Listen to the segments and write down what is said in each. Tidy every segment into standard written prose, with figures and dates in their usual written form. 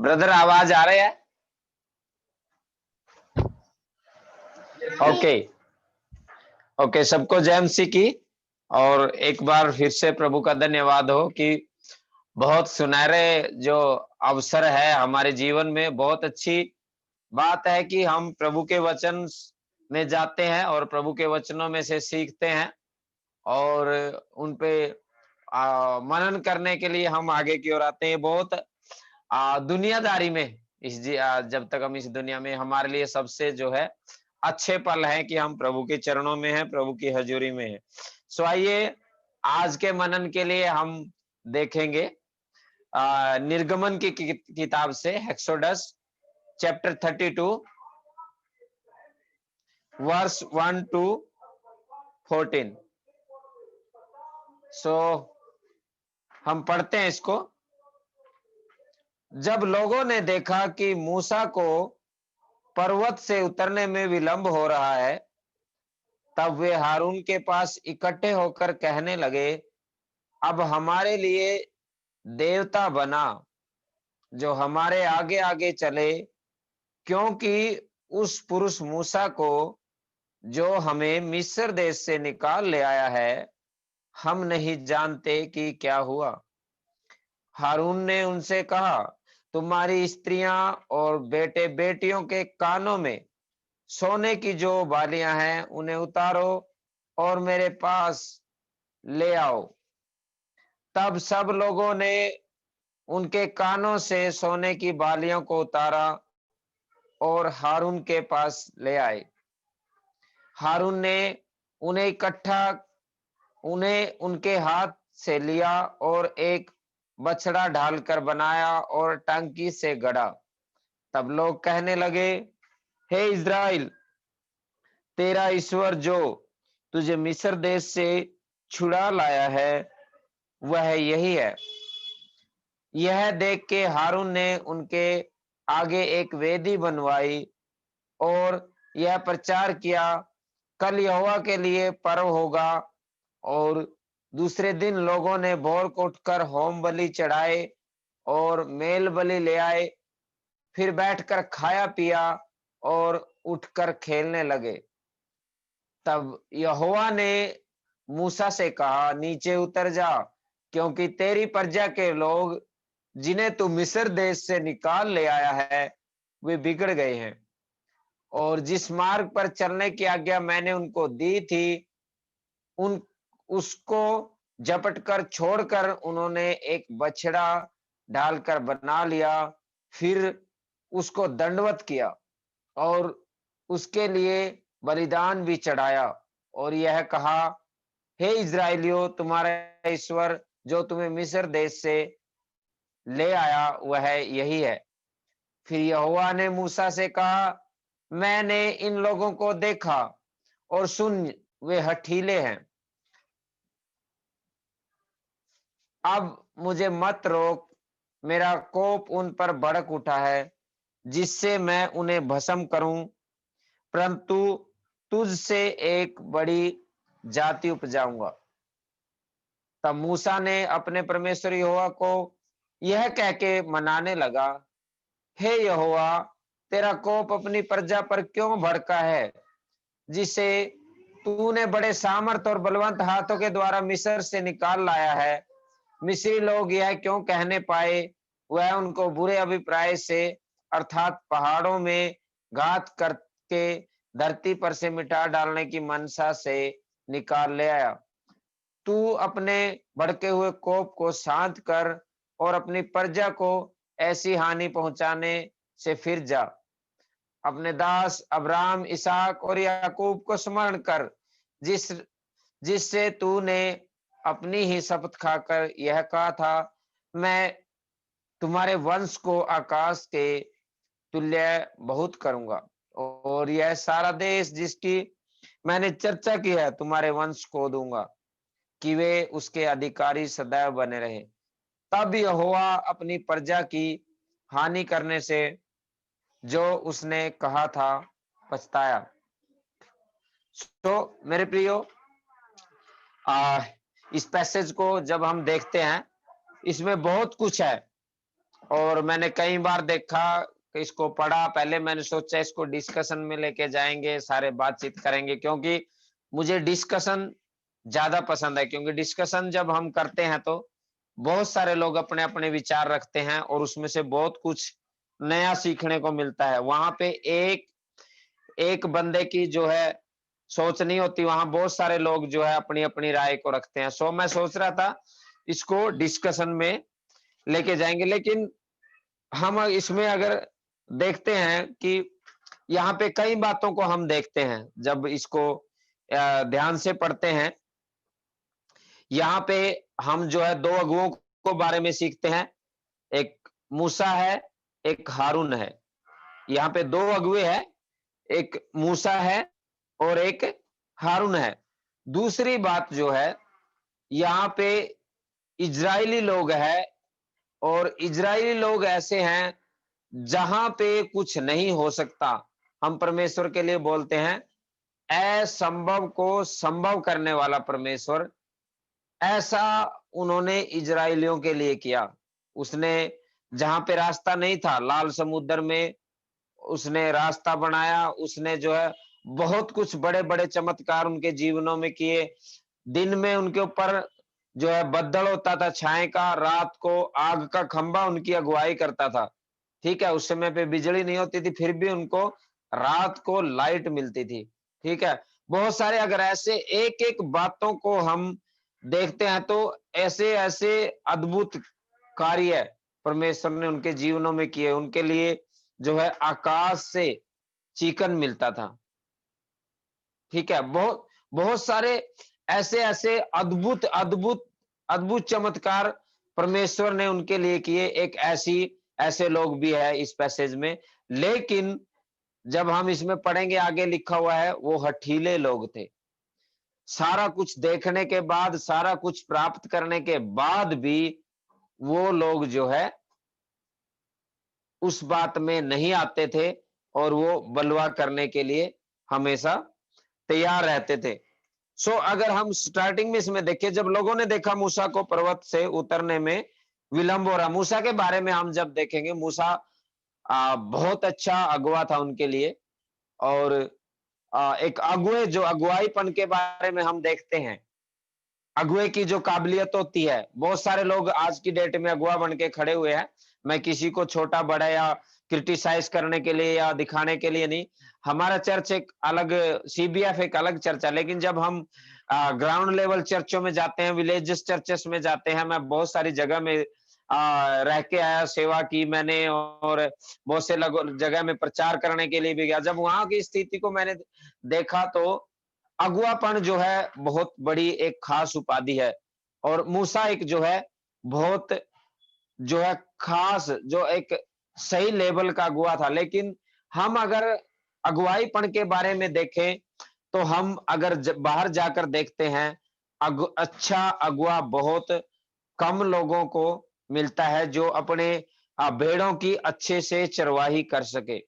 Brother आवाज आ रही है? ओके ओके, सबको जय मसीह की। और एक बार फिर से प्रभु का धन्यवाद हो कि बहुत सुनहरे जो अवसर है हमारे जीवन में। बहुत अच्छी बात है कि हम प्रभु के वचन में जाते हैं और प्रभु के वचनों में से सीखते हैं और उन पे मनन करने के लिए हम आगे की ओर आते हैं। बहुत दुनियादारी में जब तक हम इस दुनिया में, हमारे लिए सबसे जो है अच्छे पल हैं कि हम प्रभु के चरणों में हैं, प्रभु की हजूरी में हैं। सो आइए आज के मनन के लिए हम देखेंगे निर्गमन की किताब से एक्सोडस चैप्टर 32 वर्स 1 टू 14। सो हम पढ़ते हैं इसको। जब लोगों ने देखा कि मूसा को पर्वत से उतरने में विलंब हो रहा है, तब वे हारून के पास इकट्ठे होकर कहने लगे, अब हमारे लिए देवता बना जो हमारे आगे आगे चले, क्योंकि उस पुरुष मूसा को जो हमें मिस्र देश से निकाल ले आया है, हम नहीं जानते कि क्या हुआ। हारून ने उनसे कहा, तुम्हारी स्त्रियां और बेटे बेटियों के कानों में सोने की जो बालियां हैं उन्हें उतारो और मेरे पास ले आओ। तब सब लोगों ने उनके कानों से सोने की बालियों को उतारा और हारून के पास ले आए। हारून ने उन्हें उनके हाथ से लिया और एक बछड़ा ढालकर बनाया और टांकी से गड़ा। तब लोग कहने लगे, हे इज़राइल, तेरा ईश्वर जो तुझे मिस्र देश से छुड़ा लाया है वह यही है। यह देख के हारून ने उनके आगे एक वेदी बनवाई और यह प्रचार किया, कल यहोवा के लिए पर्व होगा। और दूसरे दिन लोगों ने भोर को उठकर होम बलि चढ़ाए और मेल बलि ले आए। फिर बैठकर खाया पिया और उठकर खेलने लगे। तब यहोवा ने मूसा से कहा, नीचे उतर जा, क्योंकि तेरी प्रजा के लोग जिन्हें तू मिस्र देश से निकाल ले आया है वे बिगड़ गए हैं, और जिस मार्ग पर चलने की आज्ञा मैंने उनको दी थी उन उसको झपट कर छोड़कर उन्होंने एक बछड़ा ढालकर बना लिया। फिर उसको दंडवत किया और उसके लिए बलिदान भी चढ़ाया और यह कहा, हे इज़राइलियों, तुम्हारा ईश्वर जो तुम्हें मिस्र देश से ले आया वह यही है। फिर यहोवा ने मूसा से कहा, मैंने इन लोगों को देखा और सुन, वे हठीले हैं। अब मुझे मत रोक, मेरा कोप उन पर भड़क उठा है जिससे मैं उन्हें भस्म करूं, परंतु तुझ से एक बड़ी जाति उपजाऊंगा। तब मूसा ने अपने परमेश्वर यहोवा को यह कह के मनाने लगा, हे यहोवा, तेरा कोप अपनी प्रजा पर क्यों भड़का है, जिसे तूने बड़े सामर्थ और बलवंत हाथों के द्वारा मिस्र से निकाल लाया है। मिस्री लोग यह क्यों कहने पाए, वह उनको बुरे अभिप्राय से अर्थात पहाड़ों में घात करके धरती पर से मिटा डालने की मनसा से निकाल ले आया। तू अपने भड़के हुए कोप को शांत कर और अपनी प्रजा को ऐसी हानि पहुंचाने से फिर जा। अपने दास अब्राहम, इसहाक और याकूब को स्मरण कर, जिससे तूने अपनी ही शपथ खाकर यह कहा था, मैं तुम्हारे वंश को आकाश के तुल्य बहुत करूंगा, और यह सारा देश जिसकी मैंने चर्चा की है तुम्हारे वंश को दूंगा, कि वे उसके अधिकारी सदैव बने रहे। तब यहोवा अपनी प्रजा की हानि करने से जो उसने कहा था पछताया। तो मेरे प्रियो, इस पैसेज को जब हम देखते हैं इसमें बहुत कुछ है और मैंने कई बार देखा कि इसको पढ़ा, पहले मैंने सोचा इसको डिस्कशन में लेके जाएँगे, सारे बातचीत करेंगे क्योंकि मुझे डिस्कशन ज़्यादा पसंद है क्योंकि डिस्कशन जब हम करते हैं तो बहुत सारे लोग अपने-अपने विचार रखते हैं और उसमें से बहुत कुछ नया सीखने को मिलता है। वहाँ पे एक एक बंदे की जो है सोच नहीं होती, वहाँ बहुत सारे लोग जो है अपनी-अपनी राय को रखते हैं। सो मैं सोच रहा था इसको डिस्कशन में लेके जाएँगे, लेकिन हम इसमें अगर देखते हैं कि यहाँ पे कई बातों को हम देखते हैं, जब इसको ध्यान से पढ़ते हैं, यहाँ पे हम जो है 2 अगुओं को बारे में सीखते हैं, एक मूसा है, एक हारून है। यहाँ पे 2 अगुए हैं, एक मूसा है और एक हारून है। दूसरी बात जो है, यहाँ पे इज़राइली लोग हैं और इज़राइली लोग ऐसे हैं, जहाँ पे कुछ नहीं हो सकता। हम परमेश्वर के लिए बोलते हैं, असंभव को संभव करने वाला परमेश्वर, ऐसा उन्होंने इज़राइलियों के लिए किया। उसने जहाँ पे रास्ता नहीं था, लाल समुद्र में उसने रास्ता बनाया, उसने जो है बहुत कुछ बड़े-बड़े चमत्कार उनके जीवनों में किए। दिन में उनके ऊपर जो है बद्दल होता था छाए का, रात को आग का खंभा उनकी अगुवाई करता था। ठीक है? उस समय पे बिजली नहीं होती थी, फिर भी उनको रात को लाइट मिलती थी। ठीक है? बहुत सारे अगर ऐसे एक-एक बातों को हम देखते हैं तो ऐसे-ऐसे अद्भुत कार्य परमेश्वर ने उनके जीवनों में किए। उनके लिए जो है आकाश से चिकन मिलता था। ठीक है? बहुत बहुत सारे ऐसे-ऐसे अद्भुत चमत्कार परमेश्वर ने उनके लिए किए। एक ऐसे लोग भी हैं इस पैसेज में। लेकिन जब हम इसमें पढ़ेंगे आगे लिखा हुआ है, वो हठीले लोग थे। सारा कुछ देखने के बाद, सारा कुछ प्राप्त करने के बाद भी वो लोग जो है उस बात में नहीं आते थे और वो बलवा करने के लिए हमेशा तैयार रहते थे। सो अगर हम स्टार्टिंग में इसमें देखें, जब लोगों ने देखा मूसा को पर्वत से उतरने में विलंब हो रहा, मूसा के बारे में हम जब देखेंगे, मूसा बहुत अच्छा अगुवा था उनके लिए। और एक अगुए जो अगुवाईपन के बारे में हम देखते हैं, अगुए की जो काबिलियत होती है, बहुत सारे लोग आज की डेट में अगुआ बन के खड़े हुए हैं। मैं किसी को छोटा-बड़ा या क्रिटिसाइज़ करने के लिए या दिखाने के लिए नहीं। हमारा चर्च एक अलग, सीबीएफ एक अलग चर्च है, लेकिन जब हम ग्राउंड लेवल चर्चों में जाते हैं, विलेजेस चर्चेस में जाते हैं, मैं बहुत सारी जगह में रह के आया, सेवा की मैंने और बहुत से लगो जगह में प्रचार करने के लिए भी गया। जब वहाँ की स्थिति को मैंने देखा तो अगुवापन जो है बहुत बड़ी एक खास उपाधि है और मूसा एक जो है बहुत जो है खास, जो एक सही लेवल का अगुवा था। लेकिन हम अगर अगुवाईपन के बारे में देखें तो हम अगर बाहर जाकर देखते हैं, अच्छा अगुवा बहुत कम लोगों को मिलता है जो अपने भेड़ों की अच्छे से चरवाही कर सके।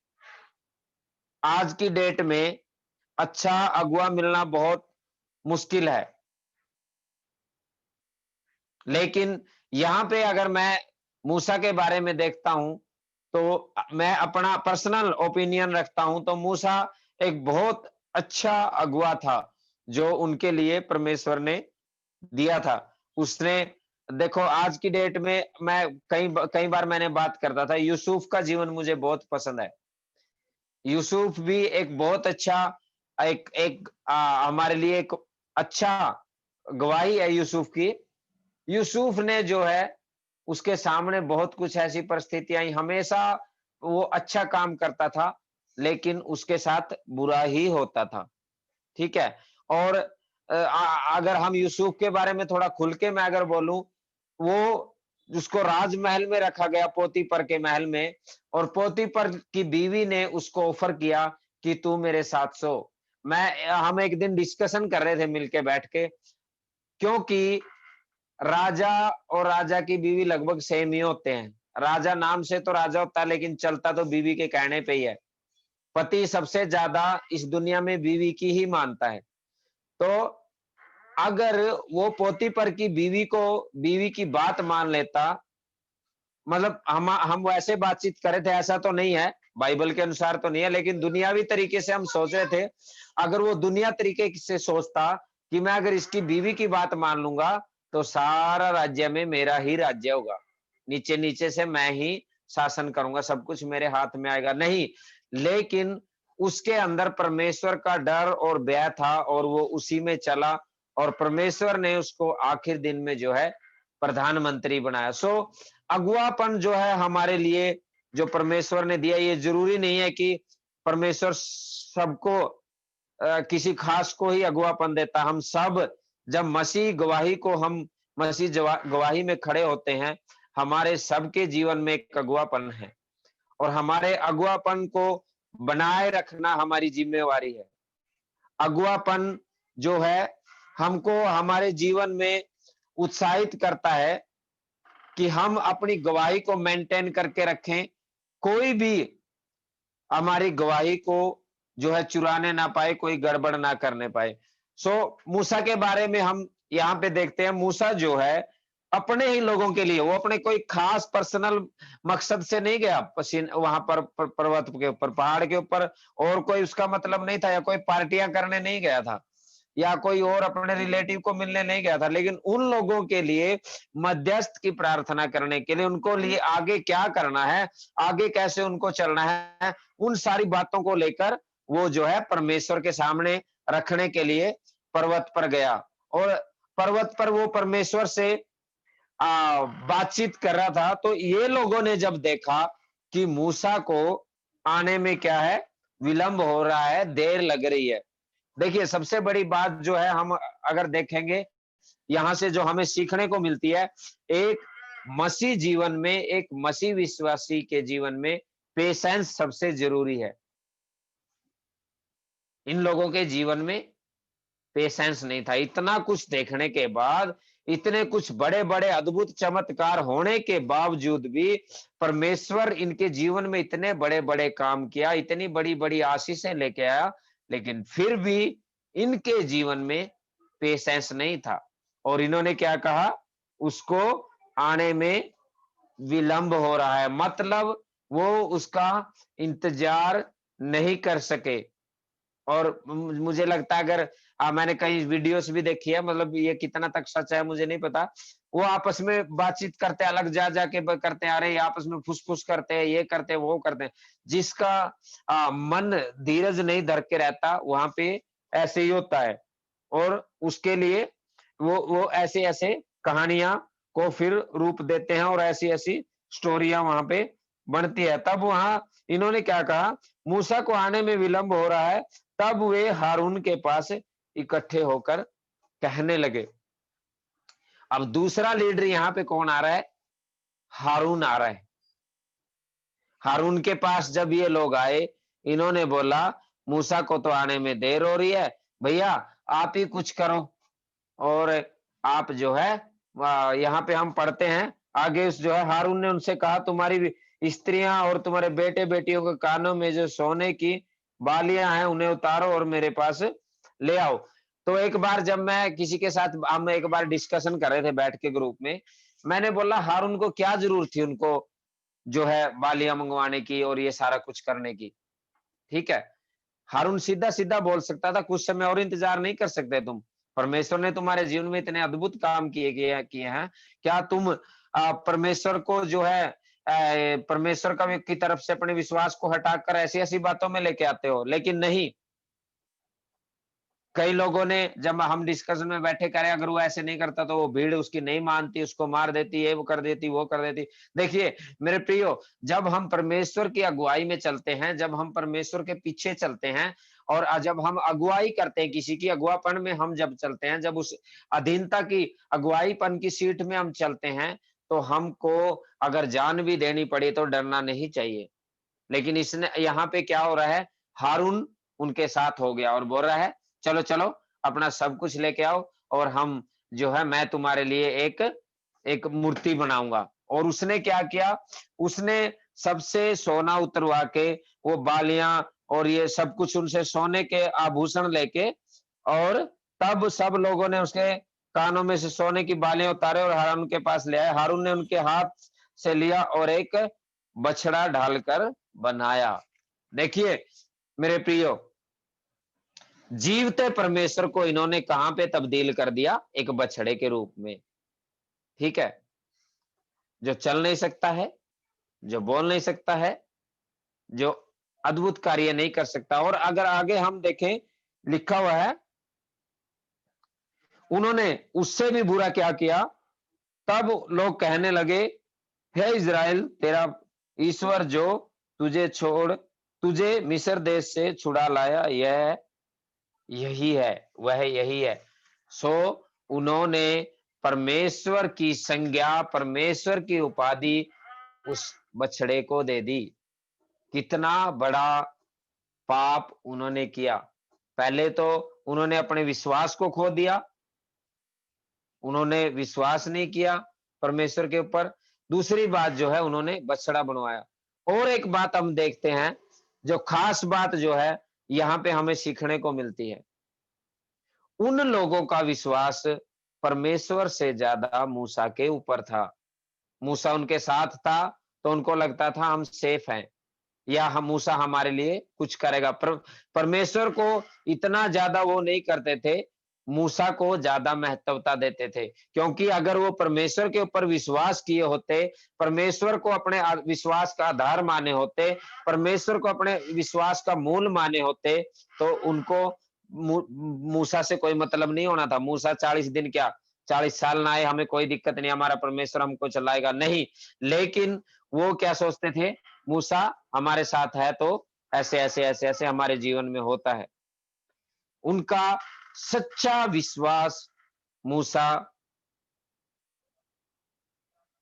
आज की डेट में अच्छा अगुवा मिलना बहुत मुश्किल है। लेकिन यहाँ पे अगर मैं मूसा के बारे में देखता हूँ, तो मैं अपना पर्सनल ओपिनियन रखता हूँ, तो मूसा एक बहुत अच्छा अगुवा था, जो उनके लिए परमेश्वर ने दिया था। उसने देखो आज की डेट में मैं कई बार मैंने बात करता था, यूसुफ का जीवन मुझे बहुत पसंद है। यूसुफ भी एक बहुत अच्छा एक एक हमारे लिए एक अच्छा गवाही है यूसुफ की। यूसुफ ने जो है उसके सामने बहुत कुछ ऐसी परिस्थितियां आई, हमेशा वो अच्छा काम करता था लेकिन उसके साथ बुरा ही होता था। ठीक है? और अगर हम यूसुफ के बारे में थोड़ा खुल के मैं अगर बोलूं, वो उसको राजमहल में रखा गया, पोतीपर के महल में, और पोतीपर की बीवी ने उसको ऑफर किया कि तू मेरे साथ सो। हम एक दिन डिस्कशन कर रहे थे मिलके बैठ के, क्योंकि राजा और राजा की बीवी लगभग सेम ही होते हैं। राजा नाम से तो राजा होता है लेकिन चलता तो बीवी के कहने पे ही है। पति सबसे ज्यादा इस दुनिया में बीवी की ही मानता है। तो अगर वो पोतीपर की बीवी की बात मान लेता, मतलब हम वैसे बातचीत कर रहे थे, ऐसा तो नहीं है, बाइबल के अनुसार तो नहीं है, लेकिन दुनियावी तरीके से हम सोच रहे थे। अगर वो दुनिया तरीके से सोचता कि मैं अगर इसकी बीवी की बात मान लूंगा तो सारा राज्य में मेरा ही राज्य होगा, नीचे नीचे से मैं ही शासन करूंगा, सब कुछ मेरे हाथ में आएगा, नहीं। लेकिन उसके अंदर परमेश्वर का डर और भय था और वो उसी में चला, और परमेश्वर ने उसको आखिर दिन में जो है प्रधानमंत्री बनाया। सो अगुवापन जो है हमारे लिए जो परमेश्वर ने दिया, ये जरूरी नहीं है कि परमेश्वर सबको किसी खास को ही अगुवापन देता। हम सब जब मसीह गवाही को हम मसीह गवाही में खड़े होते हैं, हमारे सबके जीवन में एक अगुवापन है, और हमारे अगुवापन को बनाए रखना हमारी जिम्मेवारी है। अगुवापन जो है हमको हमारे जीवन में उत्साहित करता है कि हम अपनी गवाही को मेंटेन करके रखें, कोई भी हमारी गवाही को जो है चुराने ना पाए, कोई गड़बड़ ना करने पाए। सो मूसा के बारे में हम यहाँ पे देखते हैं, मूसा जो है अपने ही लोगों के लिए, वो अपने कोई खास पर्सनल मकसद से नहीं गया पसीन वहां पर पर्वत के ऊपर, पहाड़ के ऊपर, और कोई उसका मतलब नहीं था, या कोई पार्टियां करने नहीं गया था, या कोई और अपने रिलेटिव को मिलने नहीं गया था, लेकिन उन लोगों के लिए मध्यस्थ की प्रार्थना करने के लिए, उनको लिए आगे क्या करना है, आगे कैसे उनको चलना है, उन सारी बातों को लेकर वो जो है परमेश्वर के सामने रखने के लिए पर्वत पर गया। और पर्वत पर वो परमेश्वर से बातचीत कर रहा था। तो ये लोगों ने जब देखा कि मूसा को आने में क्या है, विलंब हो रहा है, देर लग रही है। देखिए सबसे बड़ी बात जो है, हम अगर देखेंगे यहाँ से जो हमें सीखने को मिलती है, एक मसीह जीवन में, एक मसीह विश्वासी के जीवन में पेशेंस सबसे जरूरी है। इन लोगों के जीवन में पेशेंस नहीं था। इतना कुछ देखने के बाद, इतने कुछ बड़े बड़े अद्भुत चमत्कार होने के बावजूद भी परमेश्वर इनके जीवन में इतने बड़े बड़े काम किया, इतनी बड़ी बड़ी आशीषें लेके आया, लेकिन फिर भी इनके जीवन में पेशेंस नहीं था। और इन्होंने क्या कहा, उसको आने में विलंब हो रहा है, मतलब वो उसका इंतजार नहीं कर सके। और मुझे लगता है, अगर मैंने कई वीडियोस भी देखी है, मतलब ये कितना तक सच है मुझे नहीं पता, वो आपस में बातचीत करते, अलग जा जाके करते आ रहे, आपस में फुसफुस करते हैं, ये करते हैं, वो करते हैं। जिसका मन धीरज नहीं धर के रहता, वहां पे ऐसे ही होता है। और उसके लिए वो ऐसे ऐसे कहानियां को फिर रूप देते हैं, और ऐसी ऐसी स्टोरियां वहां पे बनती है। तब वहां इन्होंने क्या कहा, मूसा को आने में विलंब हो रहा है। तब वे हारून के पास इकट्ठे होकर कहने लगे। अब दूसरा लीडर यहाँ पे कौन आ रहा है, हारून आ रहा है। हारून के पास जब ये लोग आए, इन्होंने बोला मूसा को तो आने में देर हो रही है, भैया आप ही कुछ करो। और आप जो है यहाँ पे हम पढ़ते हैं आगे, उस जो है हारून ने उनसे कहा, तुम्हारी स्त्रियां और तुम्हारे बेटे बेटियों के कानों में जो सोने की बालियां हैं उन्हें उतारो और मेरे पास ले आओ। तो एक बार जब मैं किसी के साथ, हम एक बार डिस्कशन कर रहे थे बैठ के ग्रुप में, मैंने बोला हारून को क्या जरूरत थी उनको जो है बालियां मंगवाने की और ये सारा कुछ करने की। ठीक है, हारून सीधा सीधा बोल सकता था, कुछ समय और इंतजार नहीं कर सकते तुम, परमेश्वर ने तुम्हारे जीवन में इतने अद्भुत काम किए हैं, क्या तुम परमेश्वर को जो है परमेश्वर का की तरफ से अपने विश्वास को हटाकर ऐसी ऐसी बातों में लेके आते हो। लेकिन नहीं, कई लोगों ने जब हम डिस्कशन में बैठे करें, अगर वो ऐसे नहीं करता तो वो भीड़ उसकी नहीं मानती, उसको मार देती है, वो कर देती, वो कर देती। देखिए मेरे प्रियो, जब हम परमेश्वर की अगुवाई में चलते हैं, जब हम परमेश्वर के पीछे चलते हैं, और जब हम अगुवाई करते हैं, किसी की अगुवापन में हम जब चलते हैं, जब उस अधीनता की अगुवाईपन की सीट में हम चलते हैं, तो हमको अगर जान भी देनी पड़े तो डरना नहीं चाहिए। लेकिन इसने यहाँ पे क्या हो रहा है, हारून उनके साथ हो गया और बोल रहा है, चलो चलो अपना सब कुछ लेके आओ, और हम जो है मैं तुम्हारे लिए एक एक मूर्ति बनाऊंगा। और उसने क्या किया, उसने सबसे सोना उतरवा के, वो बालियां और ये सब कुछ उनसे सोने के आभूषण लेके, और तब सब लोगों ने उसके कानों में से सोने की बालियां उतारे और हारून के पास ले आए। हारून ने उनके हाथ से लिया और एक बछड़ा ढालकर बनाया। देखिए मेरे प्रियो, जीवते परमेश्वर को इन्होंने कहां पे तब्दील कर दिया? एक बछड़े के रूप में। ठीक है, जो चल नहीं सकता है, जो बोल नहीं सकता है, जो अद्भुत कार्य नहीं कर सकता। और अगर आगे हम देखें, लिखा हुआ है, उन्होंने उससे भी बुरा क्या किया? तब लोग कहने लगे, हे इज़राइल, तेरा ईश्वर जो तुझे मिस्र देश से छुड़ा लाया, यही है, वह यही है। सो उन्होंने परमेश्वर की संज्ञा, परमेश्वर की उपाधि उस बछड़े को दे दी। कितना बड़ा पाप उन्होंने किया। पहले तो उन्होंने अपने विश्वास को खो दिया, उन्होंने विश्वास नहीं किया परमेश्वर के ऊपर। दूसरी बात जो है, उन्होंने बछड़ा बनवाया। और एक बात हम देखते हैं, जो खास बात जो है यहाँ पे हमें सीखने को मिलती है। उन लोगों का विश्वास परमेश्वर से ज्यादा मूसा के ऊपर था। मूसा उनके साथ था तो उनको लगता था हम सेफ हैं, या हम मूसा हमारे लिए कुछ करेगा। परमेश्वर को इतना ज्यादा वो नहीं करते थे, मूसा को ज्यादा महत्वता देते थे। क्योंकि अगर वो परमेश्वर के ऊपर विश्वास किए होते, परमेश्वर को अपने विश्वास का आधार माने होते, परमेश्वर को अपने विश्वास का मूल माने होते, तो उनको मूसा से कोई मतलब नहीं होना था। मूसा 40 दिन क्या, 40 साल ना आए, हमें कोई दिक्कत नहीं, हमारा परमेश्वर हमको चलाएगा, नहीं। लेकिन वो क्या सोचते थे? मूसा हमारे साथ है तो ऐसे ऐसे ऐसे ऐसे हमारे जीवन में होता है। उनका सच्चा विश्वास मूसा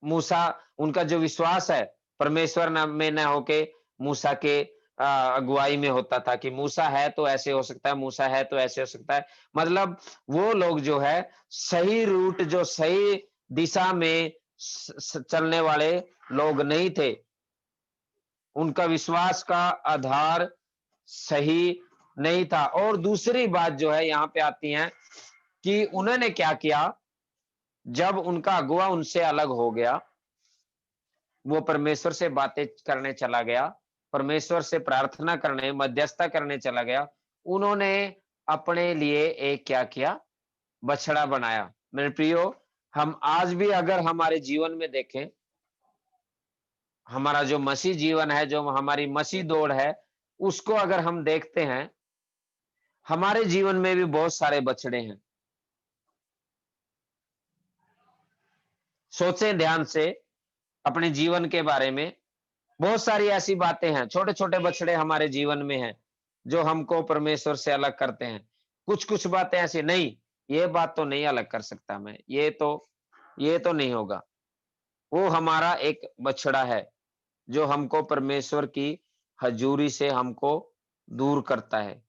मूसा उनका जो विश्वास है परमेश्वर में न होके मूसा के अगुवाई में होता था कि मूसा है तो ऐसे हो सकता है, मूसा है तो ऐसे हो सकता है। मतलब वो लोग जो है सही रूट, जो सही दिशा में चलने वाले लोग नहीं थे। उनका विश्वास का आधार सही नहीं था। और दूसरी बात जो है यहाँ पे आती है कि उन्होंने क्या किया, जब उनका अगुआ उनसे अलग हो गया, वो परमेश्वर से बातें करने चला गया, परमेश्वर से प्रार्थना करने, मध्यस्थता करने चला गया, उन्होंने अपने लिए एक क्या किया? बछड़ा बनाया। मेरे प्रियो, हम आज भी अगर हमारे जीवन में देखें, हमारा जो मसीह जीवन है, जो हमारी मसीह दौड़ है, उसको अगर हम देखते हैं, हमारे जीवन में भी बहुत सारे बछड़े हैं। सोचें ध्यान से अपने जीवन के बारे में। बहुत सारी ऐसी बातें हैं, छोटे-छोटे बछड़े हमारे जीवन में हैं, जो हमको परमेश्वर से अलग करते हैं। कुछ-कुछ बातें ऐसी नहीं, ये बात तो नहीं अलग कर सकता मैं, ये तो नहीं होगा। वो हमारा एक बछड़ा है, जो हमको परमेश्वर की हजूरी से हमको दूर करता है।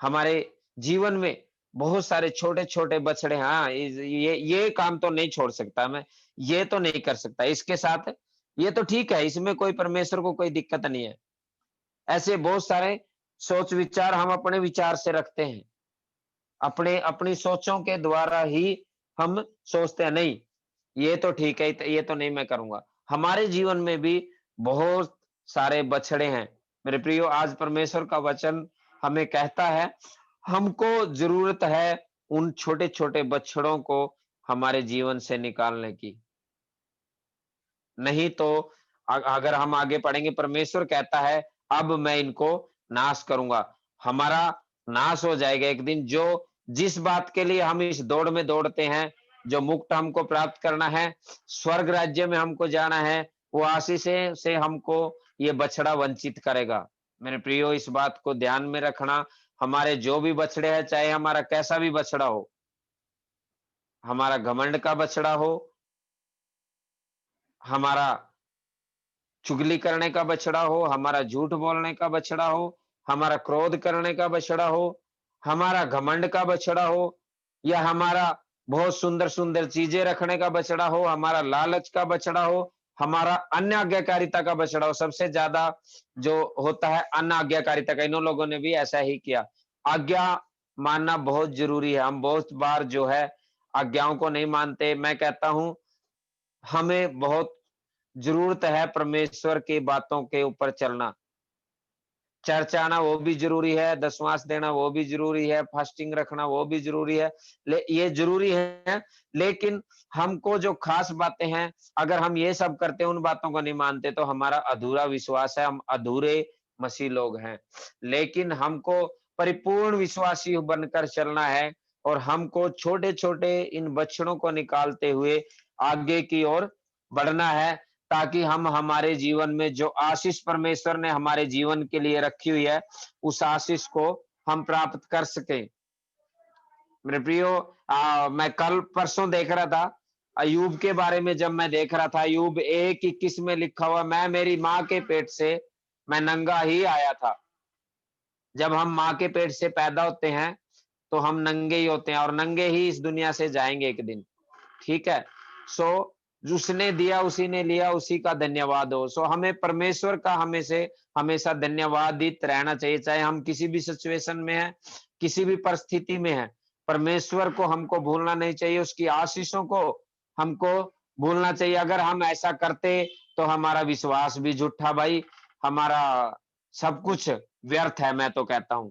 हमारे जीवन में बहुत सारे छोटे-छोटे बछड़े, हाँ, ये काम तो नहीं छोड़ सकता मैं, ये तो नहीं कर सकता, इसके साथ ये तो ठीक है, इसमें कोई परमेश्वर को कोई दिक्कत नहीं है। ऐसे बहुत सारे सोच विचार हम अपने विचार से रखते हैं। अपने अपनी सोचों के द्वारा ही हम सोचते हैं, नहीं, ये तो ठीक है, ये तो नहीं मैं करूँगा। हमारे जीवन में भी बहुत सारे बछड़े हैं। मेरे प्रियो, आज परमेश्वर का वचन हमें कहता है, हमको ज़रूरत है उन छोटे-छोटे बछड़ों को हमारे जीवन से निकालने की। नहीं तो अगर हम आगे पढ़ेंगे, परमेश्वर कहता है, अब मैं इनको नाश करूँगा। हमारा नाश हो जाएगा एक दिन। जो जिस बात के लिए हम इस दौड़ में दौड़ते हैं, जो मुक्त हमको प्राप्त करना है, स्वर्ग राज्य में हमको जाना है, वो आशीषें से हमको ये बछड़ा वंचित करेगा। मेरे प्रियो, इस बात को ध्यान में रखना। हमारे जो भी बछड़े हैं, चाहे हमारा कैसा भी बछड़ा हो, हमारा घमंड का बछड़ा हो, हमारा चुगली करने का बछड़ा हो, हमारा झूठ बोलने का बछड़ा हो, हमारा क्रोध करने का बछड़ा हो, हमारा घमंड का बछड़ा हो, या हमारा बहुत सुंदर-सुंदर चीज़ें रखने का बछड़ा हो, हमारा लालच का बछड़ा हो, हमारा अन्य आज्ञाकारिता का बछड़ा हो। सबसे ज़्यादा जो होता है अन्य आज्ञाकारिता का, इन लोगों ने भी ऐसा ही किया। आज्ञा मानना बहुत ज़रूरी है। हम बहुत बार जो है आज्ञाओं को नहीं मानते। मैं कहता हूँ, हमें बहुत जरूरत है परमेश्वर की बातों के ऊपर चलना। चर्च आना वो भी जरूरी है, दशमांश देना वो भी जरूरी है, फास्टिंग रखना वो भी जरूरी है। ये जरूरी है, लेकिन हमको जो खास बातें हैं, अगर हम ये सब करते हैं, उन बातों को नहीं मानते, तो हमारा अधूरा विश्वास है, हम अधूरे मसीह लोग हैं। लेकिन हमको परिपूर्ण विश्वासी बनकर चलना है, और हमको छोटे-छोटे इन बछड़ों को निकालते हुए आगे की ओर बढ़ना है, ताकि हम हमारे जीवन में जो आशीष परमेश्वर ने हमारे जीवन के लिए रखी हुई है, उस आशीष को हम प्राप्त कर सकें। मेरे प्रियो, मैं कल परसों देख रहा था अयूब के बारे में। जब मैं देख रहा था अयूब 1:21 में लिखा हुआ, मैं मेरी माँ के पेट से मैं नंगा ही आया था। जब हम माँ के पेट से पैदा होते हैं, तो हम नंगे ही होते हैं, और नंगे ही इस दुनिया से जाएंगे एक दिन। ठीक है। सो जिसने दिया उसी ने लिया, उसी का धन्यवाद हो। सो हमें परमेश्वर का हमेशा धन्यवादित रहना चाहिए, चाहे हम किसी भी सिचुएशन में हैं, किसी भी परिस्थिति में हैं। परमेश्वर को हमको भूलना नहीं चाहिए, उसकी आशीषों को हमको भूलना चाहिए। अगर हम ऐसा करते, तो हमारा विश्वास भी झूठा भाई, हमारा सब कुछ व्यर्थ है, मैं तो कहता हूं।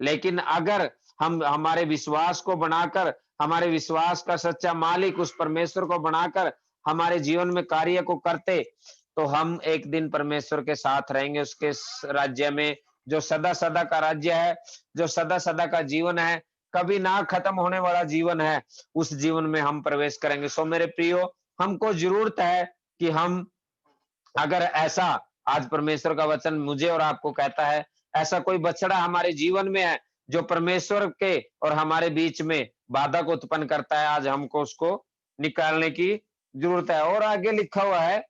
लेकिन अगर हम हमारे विश्वास को बनाकर, हमारे विश्वास का सच्चा मालिक उस परमेश्वर को बनाकर हमारे जीवन में कार्य को करते, तो हम एक दिन परमेश्वर के साथ रहेंगे, उसके राज्य में, जो सदा सदा का राज्य है, जो सदा सदा का जीवन है, कभी ना खत्म होने वाला जीवन है, उस जीवन में हम प्रवेश करेंगे। सो मेरे प्रियो, हमको जरूरत है कि हम, अगर ऐसा आज परमेश्वर का वचन मुझे और आपको कहता है, ऐसा कोई बछड़ा हमारे जीवन में है जो परमेश्वर के और हमारे बीच में बाधा को उत्पन्न करता है, आज हमको उसको निकालने की जरूरत है। और आगे लिखा हुआ है,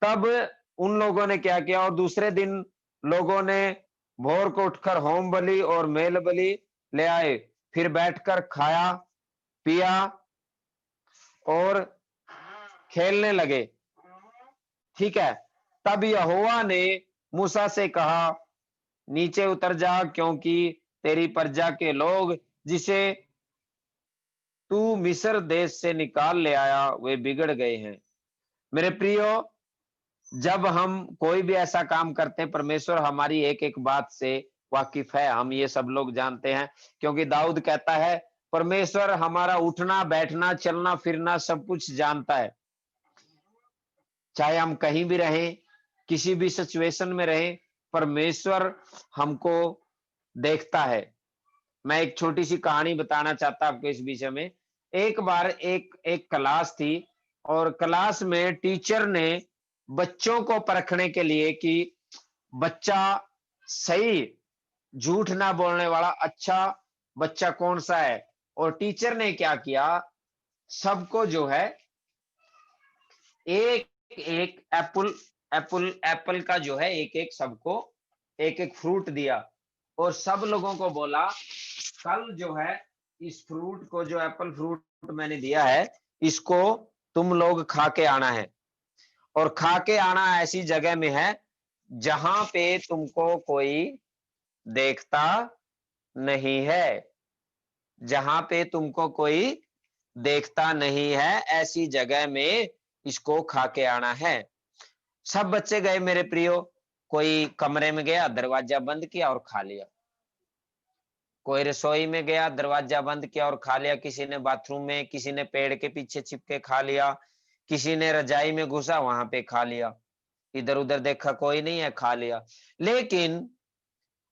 तब उन लोगों ने क्या किया, और दूसरे दिन लोगों ने भोर को उठकर होम बलि और मेल बलि ले आए, फिर बैठकर खाया पिया और खेलने लगे। ठीक है। तब यहोवा ने मूसा से कहा, नीचे उतर जा, क्योंकि तेरी प्रजा के लोग जिसे तू मिस्र देश से निकाल ले आया, वे बिगड़ गए हैं। मेरे प्रियो, जब हम कोई भी ऐसा काम करते हैं, परमेश्वर हमारी एक एक बात से वाकिफ है, हम ये सब लोग जानते हैं। क्योंकि दाऊद कहता है, परमेश्वर हमारा उठना बैठना चलना फिरना सब कुछ जानता है। चाहे हम कहीं भी रहें, किसी भी सिचुएशन में रहें, परमेश्वर हमको देखता है। मैं एक छोटी सी कहानी बताना चाहता आपको इस विषय में। एक बार एक एक क्लास थी, और क्लास में टीचर ने बच्चों को परखने के लिए कि बच्चा सही, झूठ ना बोलने वाला अच्छा बच्चा कौन सा है, और टीचर ने क्या किया, सबको जो है एक एक एप्पल एप्पल एप्पल का जो है एक एक सबको एक एक फ्रूट दिया, और सब लोगों को बोला, कल जो है इस फ्रूट को, जो एप्पल फ्रूट मैंने दिया है, इसको तुम लोग खा के आना है। और खा के आना ऐसी जगह में है जहां पे तुमको कोई देखता नहीं है, जहां पे तुमको कोई देखता नहीं है, ऐसी जगह में इसको खा के आना है। सब बच्चे गए मेरे प्रियो, कोई कमरे में गया, दरवाजा बंद किया और खा लिया। कोई रसोई में गया, दरवाजा बंद किया और खा लिया। किसी ने बाथरूम में, किसी ने पेड़ के पीछे छिप के खा लिया, किसी ने रजाई में घुसा वहां पे खा लिया। इधर उधर देखा कोई नहीं है, खा लिया। लेकिन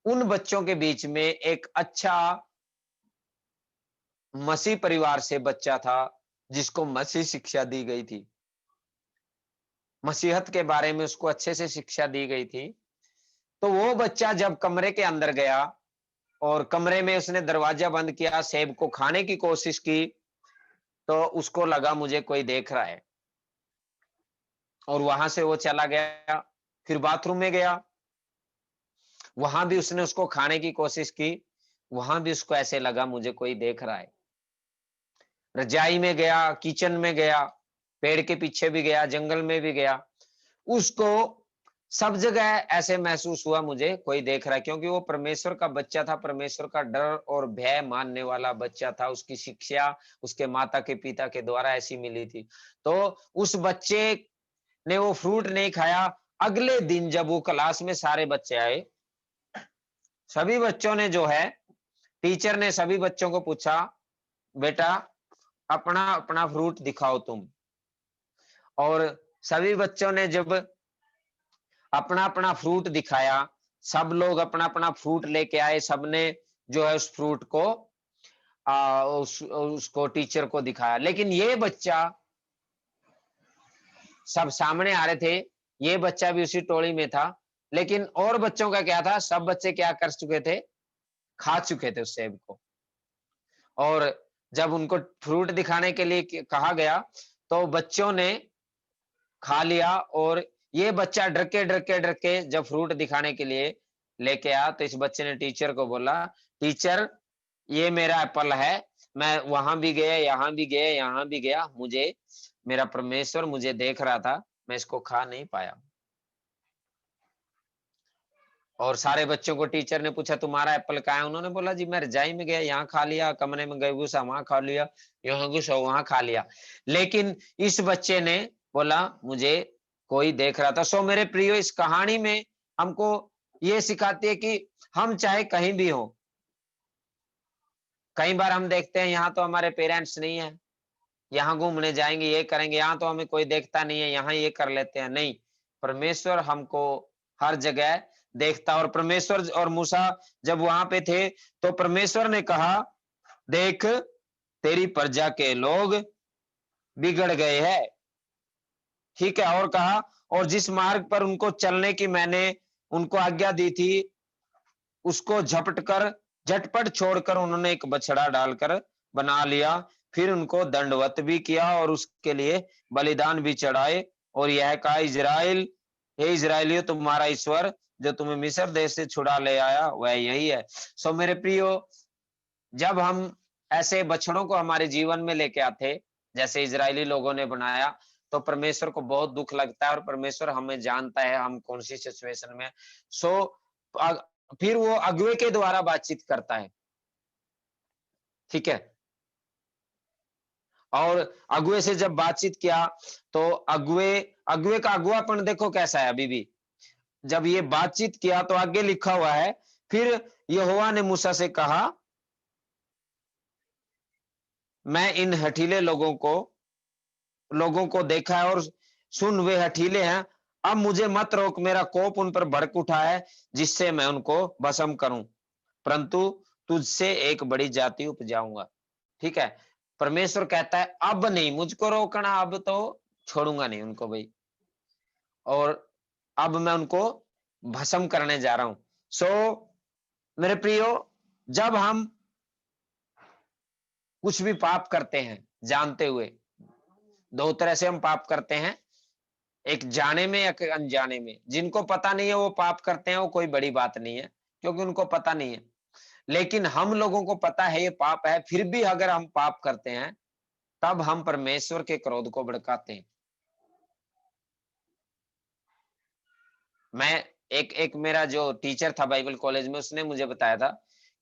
उन बच्चों के बीच में एक अच्छा मसीह परिवार से बच्चा था, जिसको मसीह शिक्षा दी गई थी, मसीहत के बारे में उसको अच्छे से शिक्षा दी गई थी। तो वो बच्चा जब कमरे के अंदर गया, और कमरे में उसने दरवाजा बंद किया, सेब को खाने की कोशिश की, तो उसको लगा मुझे कोई देख रहा है, और वहां से वो चला गया। फिर बाथरूम में गया, वहां भी उसने उसको खाने की कोशिश की, वहां भी उसको ऐसे लगा मुझे कोई देख रहा है। रजाई में गया, किचन में गया, पेड़ के पीछे भी गया, जंगल में भी गया, उसको सब जगह ऐसे महसूस हुआ मुझे कोई देख रहा है, क्योंकि वो परमेश्वर का बच्चा था, परमेश्वर का डर और भय मानने वाला बच्चा था। उसकी शिक्षा उसके माता के पिता के द्वारा ऐसी मिली थी। तो उस बच्चे ने वो फ्रूट नहीं खाया। अगले दिन जब वो क्लास में सारे बच्चे आए, सभी बच्चों ने जो है, टीचर ने सभी बच्चों को पूछा, बेटा अपना अपना फ्रूट दिखाओ तुम। और सभी बच्चों ने जब अपना अपना फ्रूट दिखाया, सब लोग अपना अपना फ्रूट लेके आए, सबने जो है उस फ्रूट को उसको टीचर को दिखाया। लेकिन ये बच्चा, सब सामने आ रहे थे, ये बच्चा भी उसी टोली में था। लेकिन और बच्चों का क्या था, सब बच्चे क्या कर चुके थे, खा चुके थे उस सेब को। और जब उनको फ्रूट दिखाने के लिए कहा गया, तो बच्चों ने खा लिया। और ये बच्चा डर के जब फ्रूट दिखाने के लिए लेके आया, तो इस बच्चे ने टीचर को बोला, टीचर ये मेरा एप्पल है, मैं वहां भी गया, यहाँ भी गया, यहाँ भी गया, मुझे मेरा परमेश्वर मुझे देख रहा था, मैं इसको खा नहीं पाया। और सारे बच्चों को टीचर ने पूछा, तुम्हारा एप्पल कहाँ है? उन्होंने बोला, जी मैं रजाई में गया, यहाँ खा लिया, कमरे में गए घुसा वहां खा लिया, यहाँ घुसा वहां खा लिया। लेकिन इस बच्चे ने बोला, मुझे कोई देख रहा था। सो मेरे प्रियो, इस कहानी में हमको ये सिखाती है कि हम चाहे कहीं भी हो, कई बार हम देखते हैं यहाँ तो हमारे पेरेंट्स नहीं है, यहाँ घूमने जाएंगे, ये करेंगे, यहाँ तो हमें कोई देखता नहीं है, यहाँ ये कर लेते हैं। नहीं, परमेश्वर हमको हर जगह देखता। और परमेश्वर और मूसा जब वहां पे थे, तो परमेश्वर ने कहा, देख तेरी प्रजा के लोग बिगड़ गए हैं, ठीक है। और कहा, और जिस मार्ग पर उनको चलने की मैंने उनको आज्ञा दी थी, उसको झटपट छोड़कर उन्होंने एक बछड़ा डालकर बना लिया। फिर उनको दंडवत भी किया और उसके लिए बलिदान भी चढ़ाए। और यह कहा, इजराइल, हे इजराइलियों, तुम्हारा ईश्वर जो तुम्हें मिस्र देश से छुड़ा ले आया वह यही है। सो मेरे प्रियो, जब हम ऐसे बछड़ों को हमारे जीवन में लेके आते, जैसे इजरायली लोगों ने बनाया, तो परमेश्वर को बहुत दुख लगता है। और परमेश्वर हमें जानता है हम कौन सी सिचुएशन में। सो फिर वो अगुवे के द्वारा बातचीत करता है, ठीक है। और अगुवे से जब बातचीत किया, तो अगुवे अगुवे का अगुवापन देखो कैसा है। अभी भी जब ये बातचीत किया, तो आगे लिखा हुआ है, फिर यहोवा ने मूसा से कहा, मैं इन हठीले लोगों को देखा है, और सुन वे हठीले हैं। अब मुझे मत रोक, मेरा कोप उन पर भड़क उठा है, जिससे मैं उनको भस्म करूं, परंतु तुझसे एक बड़ी जाति उपजाऊंगा, ठीक है। परमेश्वर कहता है, अब नहीं मुझको रोकना, अब तो छोड़ूंगा नहीं उनको भाई, और अब मैं उनको भस्म करने जा रहा हूं। सो मेरे प्रियो, जब हम कुछ भी पाप करते हैं जानते हुए, दो तरह से हम पाप करते हैं, एक जाने में, एक अनजाने में। जिनको पता नहीं है वो पाप करते हैं, वो कोई बड़ी बात नहीं है, क्योंकि उनको पता नहीं है। लेकिन हम लोगों को पता है ये पाप है, फिर भी अगर हम पाप करते हैं, तब हम परमेश्वर के क्रोध को भड़काते हैं। मैं एक एक मेरा जो टीचर था बाइबल कॉलेज में, उसने मुझे बताया था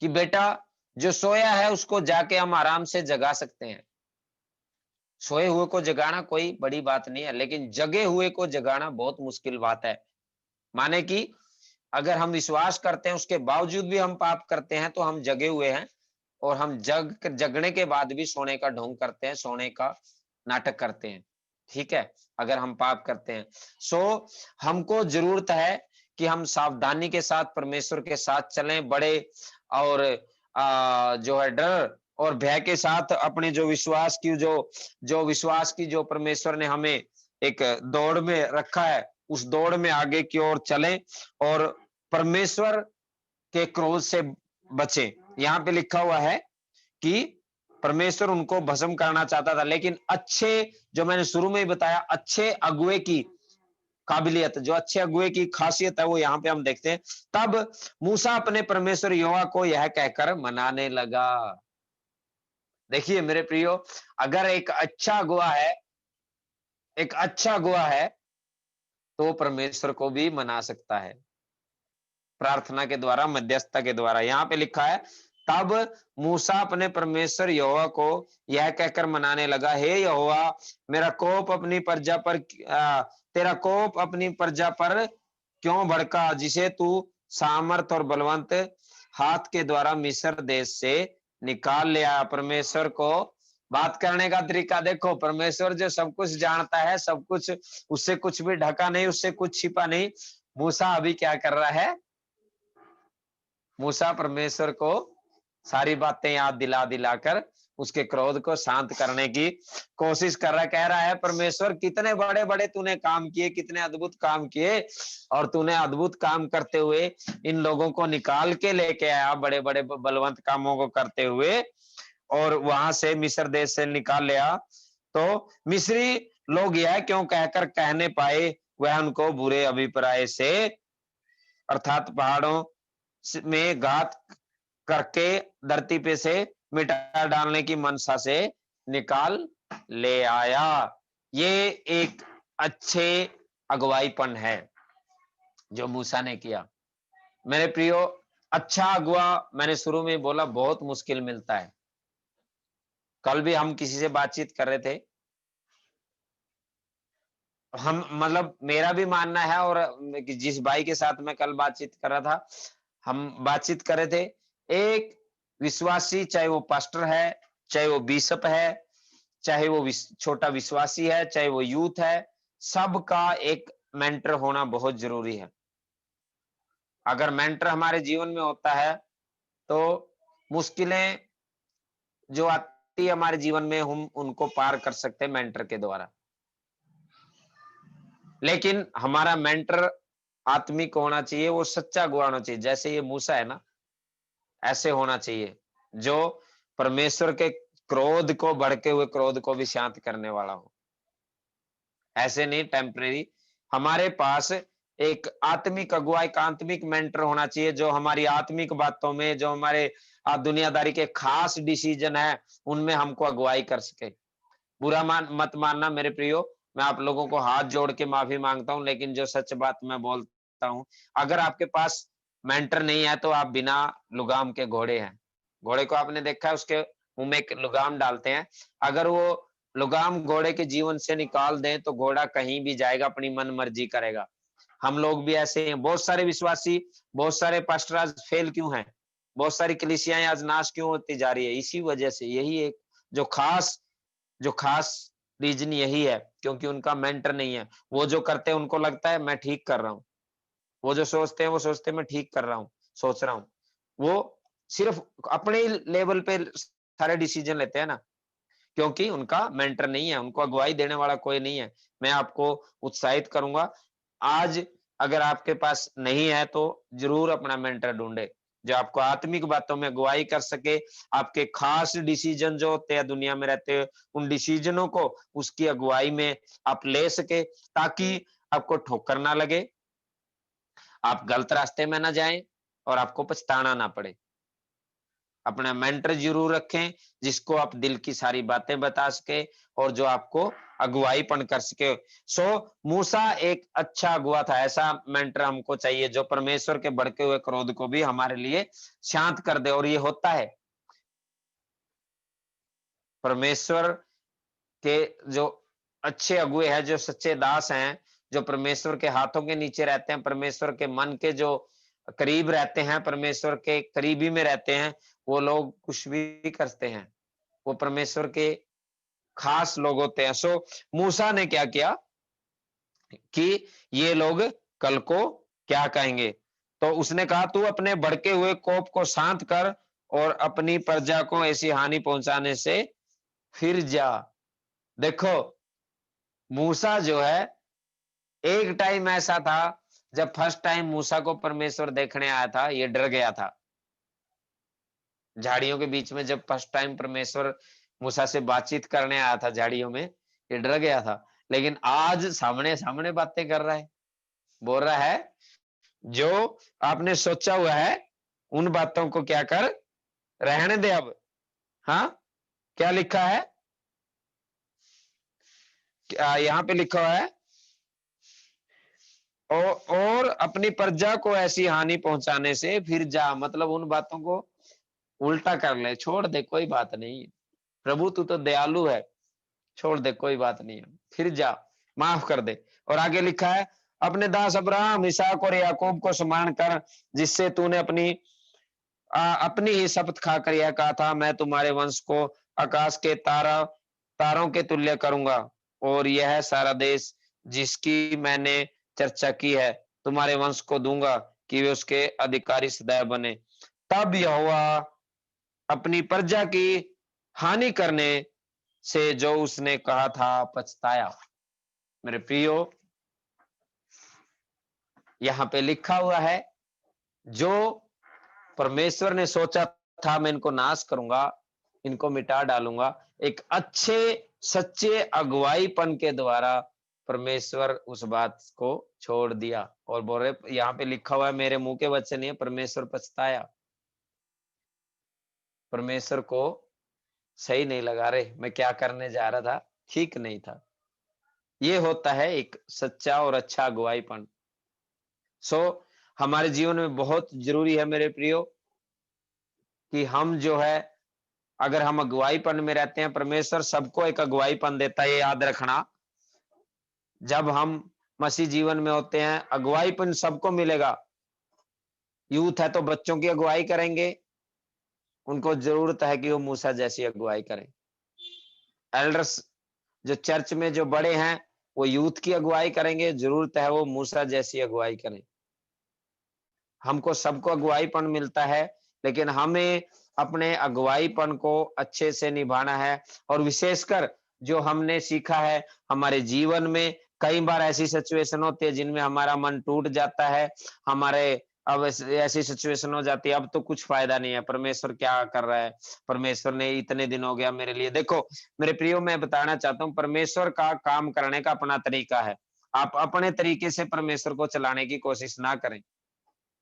कि बेटा, जो सोया है उसको जाके हम आराम से जगा सकते हैं। सोए हुए को जगाना कोई बड़ी बात नहीं है, लेकिन जगे हुए को जगाना बहुत मुश्किल बात है। माने कि अगर हम विश्वास करते हैं, उसके बावजूद भी हम पाप करते हैं, तो हम जगे हुए हैं। और हम जगने के बाद भी सोने का ढोंग करते हैं, सोने का नाटक करते हैं, ठीक है, अगर हम पाप करते हैं। सो हमको जरूरत है कि हम सावधानी के साथ परमेश्वर के साथ चलें, बड़े और जो है डर और भय के साथ अपने जो विश्वास की जो परमेश्वर ने हमें एक दौड़ में रखा है, उस दौड़ में आगे की ओर चलें और परमेश्वर के क्रोध से बचें। यहाँ पे लिखा हुआ है कि परमेश्वर उनको भस्म करना चाहता था, लेकिन अच्छे, जो मैंने शुरू में ही बताया, अच्छे अगुवे की काबिलियत, जो अच्छे अगुवे की खासियत है, वो यहाँ पे हम देखते हैं। तब मूसा अपने परमेश्वर यहोवा को यह कहकर मनाने लगा। देखिए मेरे प्रियो, अगर एक अच्छा अगुवा है तो परमेश्वर को भी मना सकता है प्रार्थना के द्वारा, मध्यस्थता के द्वारा। यहाँ पे लिखा है, तब मूसा अपने परमेश्वर यहोवा को यह कहकर मनाने लगा, हे यहोवा, मेरा कोप अपनी प्रजा पर तेरा कोप अपनी प्रजा पर क्यों भड़का, जिसे तू सामर्थ और बलवंत हाथ के द्वारा मिस्र देश से निकाल ले आया। परमेश्वर को बात करने का तरीका देखो, परमेश्वर जो सब कुछ जानता है, सब कुछ, उससे कुछ भी ढका नहीं, उससे कुछ छिपा नहीं। मूसा अभी क्या कर रहा है? मूसा परमेश्वर को सारी बातें याद दिला दिलाकर उसके क्रोध को शांत करने की कोशिश कर रहा है। कह रहा है, परमेश्वर कितने बड़े बड़े तूने काम किए, कितने अद्भुत काम किए, और तूने अद्भुत काम करते हुए इन लोगों को निकाल के लेके आया, बड़े बड़े बलवंत कामों को करते हुए, और वहां से मिस्र देश से निकाल लिया। तो मिस्री लोग यह क्यों कहकर कहने पाए, वह उनको बुरे अभिप्राय से, अर्थात पहाड़ों में घात करके धरती पे से मिटा डालने की मनसा से निकाल ले आया। ये एक अच्छे अगुवाईपन है जो मूसा ने किया। मेरे प्रियो, अच्छा अगुआ, मैंने शुरू में बोला, बहुत मुश्किल मिलता है। कल भी हम किसी से बातचीत कर रहे थे, हम मतलब मेरा भी मानना है, और जिस भाई के साथ मैं कल बातचीत कर रहा था, हम बातचीत कर रहे थे, एक विश्वासी, चाहे वो पास्टर है, चाहे वो बिशप है, चाहे वो छोटा विश्वासी है, चाहे वो यूथ है, सबका एक मेंटर होना बहुत जरूरी है। अगर मेंटर हमारे जीवन में होता है तो मुश्किलें जो आती है हमारे जीवन में, हम उनको पार कर सकते हैं मेंटर के द्वारा। लेकिन हमारा मेंटर आत्मिक होना चाहिए, वो सच्चा अगुआ होना चाहिए। जैसे ये मूसा है ना, ऐसे होना चाहिए जो परमेश्वर के क्रोध को, भड़के हुए क्रोध को भी शांत करने वाला हो। ऐसे नहीं टेम्परेरी। हमारे पास एक आत्मिक अगुवा, एक आत्मिक मेंटर होना चाहिए, जो हमारी आत्मिक बातों में, जो हमारे दुनियादारी के खास डिसीजन है, उनमें हमको अगुवाई कर सके। बुरा मत मानना मेरे प्रियो, मैं आप लोगों को हाथ जोड़ के माफी मांगता हूं, लेकिन जो सच बात मैं बोलता हूं, अगर आपके पास मेंटर नहीं है तो आप बिना लुगाम के घोड़े हैं। घोड़े को आपने देखा है, उसके मुंह में एक लुगाम डालते हैं, अगर वो लुगाम घोड़े के जीवन से निकाल दें तो घोड़ा कहीं भी जाएगा, अपनी मन मर्जी करेगा। हम लोग भी ऐसे हैं। बहुत सारे विश्वासी, बहुत सारे पास्टर आज फेल क्यों हैं? बहुत सारी कलीसियाएं आज नाश क्यों होती जा रही है? इसी वजह से। यही एक जो खास जो खास रीजन यही है, क्योंकि उनका मेंटर नहीं है। वो जो करते हैं उनको लगता है मैं ठीक कर रहा हूँ, वो जो सोचते हैं वो सोचते हैं मैं ठीक कर रहा हूँ, सोच रहा हूँ। वो सिर्फ अपने ही लेवल पे सारे डिसीजन लेते हैं ना, क्योंकि उनका मेंटर नहीं है, उनको अगुवाई देने वाला कोई नहीं है। मैं आपको उत्साहित करूंगा, आज अगर आपके पास नहीं है तो जरूर अपना मेंटर ढूंढे, जो आपको आत्मिक बातों में अगुवाई कर सके। आपके खास डिसीजन जो होते हैं दुनिया में रहते हुए, उन डिसीजनों को उसकी अगुवाई में आप ले सके, ताकि आपको ठोकर ना लगे, आप गलत रास्ते में ना जाएं, और आपको पछताना ना पड़े। अपना मेंटर जरूर रखें, जिसको आप दिल की सारी बातें बता सके, और जो आपको अगुवाईपन कर सके। सो मूसा एक अच्छा अगुआ था। ऐसा मेंटर हमको चाहिए जो परमेश्वर के भड़के हुए क्रोध को भी हमारे लिए शांत कर दे। और ये होता है, परमेश्वर के जो अच्छे अगुए हैं, जो सच्चे दास हैं, जो परमेश्वर के हाथों के नीचे रहते हैं, परमेश्वर के मन के जो करीब रहते हैं, परमेश्वर के करीबी में रहते हैं, वो लोग कुछ भी करते हैं। वो परमेश्वर के खास लोग होते हैं। सो मूसा ने क्या किया कि ये लोग कल को क्या कहेंगे, तो उसने कहा, तू अपने भड़के हुए कोप को शांत कर और अपनी प्रजा को ऐसी हानि पहुंचाने से फिर जा। देखो, मूसा जो है, एक टाइम ऐसा था जब फर्स्ट टाइम मूसा को परमेश्वर देखने आया था, ये डर गया था। झाड़ियों के बीच में जब फर्स्ट टाइम परमेश्वर मूसा से बातचीत करने आया था झाड़ियों में, ये डर गया था। लेकिन आज सामने सामने बातें कर रहा है, बोल रहा है, जो आपने सोचा हुआ है उन बातों को क्या कर, रहने दे अब। हाँ, क्या लिखा है? यहाँ पे लिखा हुआ है, और अपनी प्रजा को ऐसी हानि पहुंचाने से फिर जा, मतलब उन बातों को उल्टा कर ले, छोड़ दे, कोई बात नहीं। प्रभु तू तो दयालु है, छोड़ दे, कोई बात नहीं है, फिर जा, माफ कर दे। और आगे लिखा है, अपने दास अब्राहम, इसहाक और याकूब को स्मरण कर, जिससे तूने अपनी ही शपथ खाकर यह कहा था, मैं तुम्हारे वंश को आकाश के तारों के तुल्य करूंगा, और यह सारा देश जिसकी मैंने चर्चा की है तुम्हारे वंश को दूंगा, कि वे उसके अधिकारी सदैव बने। तब यहोवा अपनी प्रजा की हानि करने से जो उसने कहा था पछताया। मेरे प्रियो, यहाँ पे लिखा हुआ है, जो परमेश्वर ने सोचा था मैं इनको नाश करूंगा, इनको मिटा डालूंगा, एक अच्छे सच्चे अगुवाईपन के द्वारा परमेश्वर उस बात को छोड़ दिया। और बोल रहे, यहाँ पे लिखा हुआ है, मेरे मुंह के वचन नहीं है, परमेश्वर पछताया। परमेश्वर को सही नहीं लगा, रे मैं क्या करने जा रहा था, ठीक नहीं था। ये होता है एक सच्चा और अच्छा अगुवाईपन। सो हमारे जीवन में बहुत जरूरी है मेरे प्रियो, कि हम जो है, अगर हम अगुवाईपन में रहते हैं, परमेश्वर सबको एक अगुवाईपन देता है, ये याद रखना। जब हम मसीह जीवन में होते हैं, अगुवाईपन सबको मिलेगा। यूथ है तो बच्चों की अगुवाई करेंगे, उनको जरूरत है कि वो मूसा जैसी अगुवाई करें। एल्डर्स, जो चर्च में जो बड़े हैं, वो यूथ की अगुवाई करेंगे, जरूरत है वो मूसा जैसी अगुवाई करें। हमको सबको अगुवाईपन मिलता है, लेकिन हमें अपने अगुवाईपन को अच्छे से निभाना है। और विशेषकर जो हमने सीखा है हमारे जीवन में, कई बार ऐसी सिचुएशन होती है जिनमें हमारा मन टूट जाता है, हमारे अब ऐसी सिचुएशन हो जाती है, अब तो कुछ फायदा नहीं है, परमेश्वर क्या कर रहा है, परमेश्वर ने इतने दिन हो गया मेरे लिए। देखो मेरे प्रियो, मैं बताना चाहता हूँ, परमेश्वर का काम करने का अपना तरीका है। आप अपने तरीके से परमेश्वर को चलाने की कोशिश ना करें।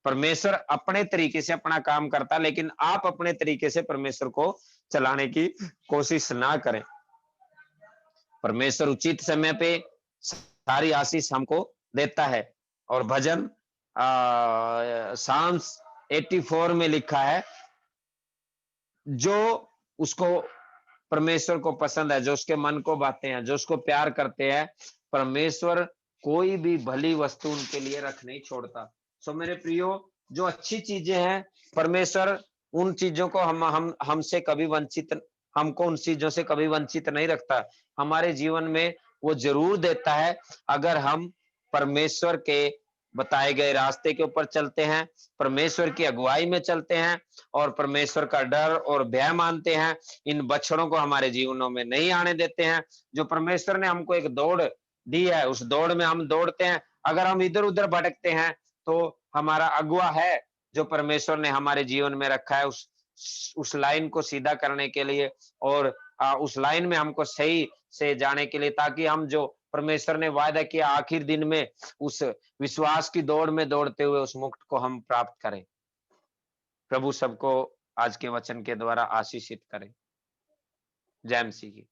परमेश्वर अपने तरीके से अपना काम करता, लेकिन आप अपने तरीके से परमेश्वर को चलाने की कोशिश ना करें। परमेश्वर उचित समय पे सारी आशीष हमको देता है। और भजन साम्स 84 में लिखा है, जो उसको परमेश्वर को पसंद है, जो उसके मन को भाते हैं, जो उसको प्यार करते हैं, परमेश्वर कोई भी भली वस्तु उनके लिए रख नहीं छोड़ता। सो मेरे प्रियो, जो अच्छी चीजें हैं, परमेश्वर उन चीजों को हम हमसे कभी वंचित, हमको उन चीजों से कभी वंचित नहीं रखता। हमारे जीवन में वो जरूर देता है, अगर हम परमेश्वर के बताए गए रास्ते के ऊपर चलते हैं, परमेश्वर की अगुवाई में चलते हैं, और परमेश्वर का डर और भय मानते हैं, इन बछड़ों को हमारे जीवनों में नहीं आने देते हैं। जो परमेश्वर ने हमको एक दौड़ दी है, उस दौड़ में हम दौड़ते हैं। अगर हम इधर उधर भटकते हैं, तो हमारा अगुवा है जो परमेश्वर ने हमारे जीवन में रखा है, उस लाइन को सीधा करने के लिए, और उस लाइन में हमको सही से जाने के लिए, ताकि हम जो परमेश्वर ने वायदा किया आखिर दिन में, उस विश्वास की दौड़ में दौड़ते हुए उस मुक्त को हम प्राप्त करें। प्रभु सबको आज के वचन के द्वारा आशीषित करें। जय मसीह की।